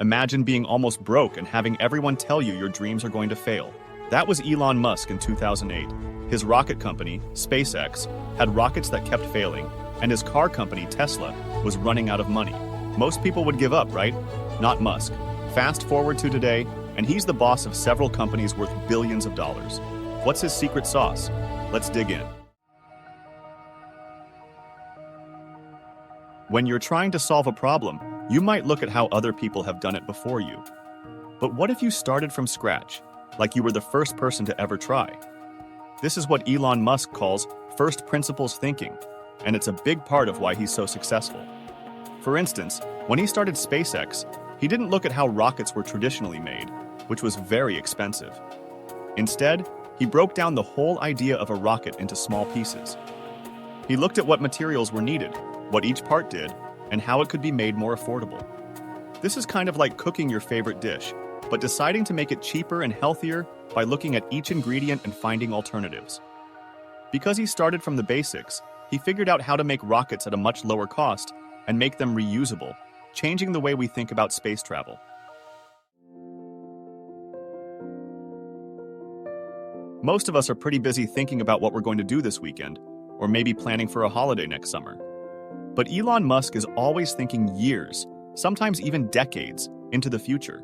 Imagine being almost broke and having everyone tell you your dreams are going to fail. That was Elon Musk in 2008. His rocket company, SpaceX, had rockets that kept failing, and his car company, Tesla, was running out of money. Most people would give up, right? Not Musk. Fast forward to today, and he's the boss of several companies worth billions of dollars. What's his secret sauce? Let's dig in. When you're trying to solve a problem, you might look at how other people have done it before you. But what if you started from scratch, like you were the first person to ever try? This is what Elon Musk calls first principles thinking, and it's a big part of why he's so successful. For instance, when he started SpaceX, he didn't look at how rockets were traditionally made, which was very expensive. Instead, he broke down the whole idea of a rocket into small pieces. He looked at what materials were needed, what each part did, and how it could be made more affordable. This is kind of like cooking your favorite dish, but deciding to make it cheaper and healthier by looking at each ingredient and finding alternatives. Because he started from the basics, he figured out how to make rockets at a much lower cost and make them reusable, changing the way we think about space travel. Most of us are pretty busy thinking about what we're going to do this weekend, or maybe planning for a holiday next summer. But Elon Musk is always thinking years, sometimes even decades, into the future.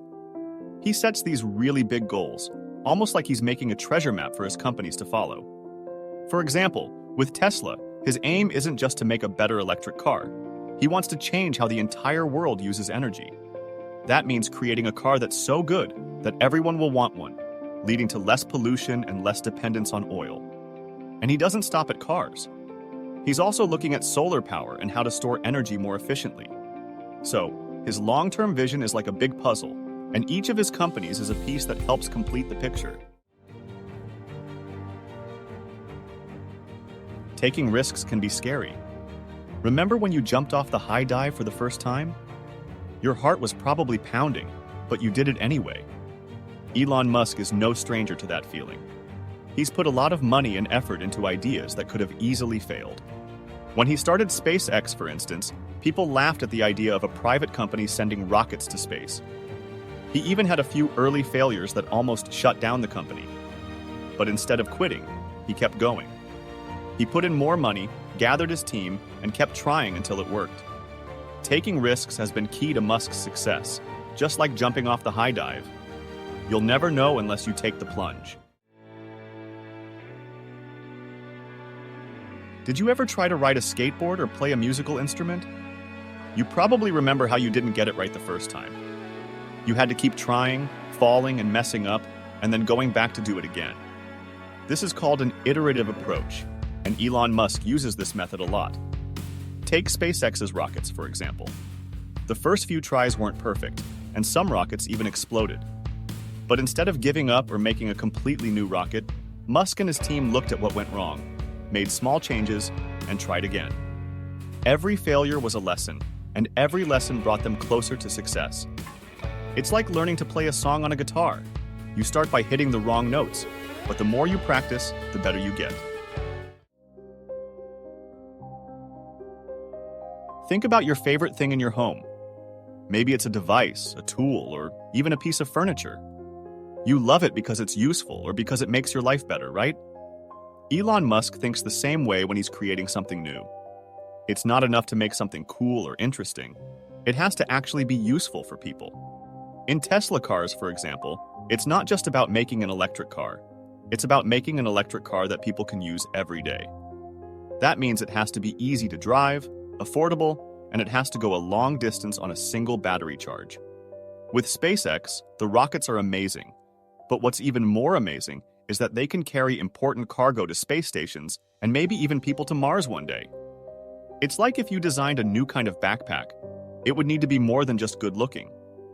He sets these really big goals, almost like he's making a treasure map for his companies to follow. For example, with Tesla, his aim isn't just to make a better electric car. He wants to change how the entire world uses energy. That means creating a car that's so good that everyone will want one, leading to less pollution and less dependence on oil. And he doesn't stop at cars. He's also looking at solar power and how to store energy more efficiently. So, his long-term vision is like a big puzzle, and each of his companies is a piece that helps complete the picture. Taking risks can be scary. Remember when you jumped off the high dive for the first time? Your heart was probably pounding, but you did it anyway. Elon Musk is no stranger to that feeling. He's put a lot of money and effort into ideas that could have easily failed. When he started SpaceX, for instance, people laughed at the idea of a private company sending rockets to space. He even had a few early failures that almost shut down the company. But instead of quitting, he kept going. He put in more money, gathered his team, and kept trying until it worked. Taking risks has been key to Musk's success, just like jumping off the high dive. You'll never know unless you take the plunge. Did you ever try to ride a skateboard or play a musical instrument? You probably remember how you didn't get it right the first time. You had to keep trying, falling and messing up, and then going back to do it again. This is called an iterative approach, and Elon Musk uses this method a lot. Take SpaceX's rockets, for example. The first few tries weren't perfect, and some rockets even exploded. But instead of giving up or making a completely new rocket, Musk and his team looked at what went wrong, made small changes, and tried again. Every failure was a lesson, and every lesson brought them closer to success. It's like learning to play a song on a guitar. You start by hitting the wrong notes, but the more you practice, the better you get. Think about your favorite thing in your home. Maybe it's a device, a tool, or even a piece of furniture. You love it because it's useful or because it makes your life better, right? Elon Musk thinks the same way when he's creating something new. It's not enough to make something cool or interesting. It has to actually be useful for people. In Tesla cars, for example, it's not just about making an electric car. It's about making an electric car that people can use every day. That means it has to be easy to drive, affordable, and it has to go a long distance on a single battery charge. With SpaceX, the rockets are amazing. But what's even more amazing is that they can carry important cargo to space stations and maybe even people to Mars one day. It's like if you designed a new kind of backpack. It would need to be more than just good looking.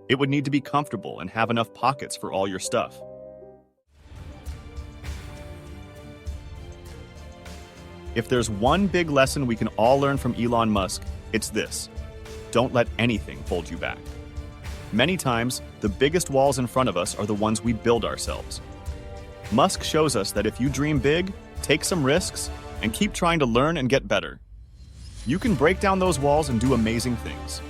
It would need to be comfortable and have enough pockets for all your stuff. If there's one big lesson we can all learn from Elon Musk, it's this: don't let anything hold you back. Many times, the biggest walls in front of us are the ones we build ourselves. Musk shows us that if you dream big, take some risks, and keep trying to learn and get better, you can break down those walls and do amazing things.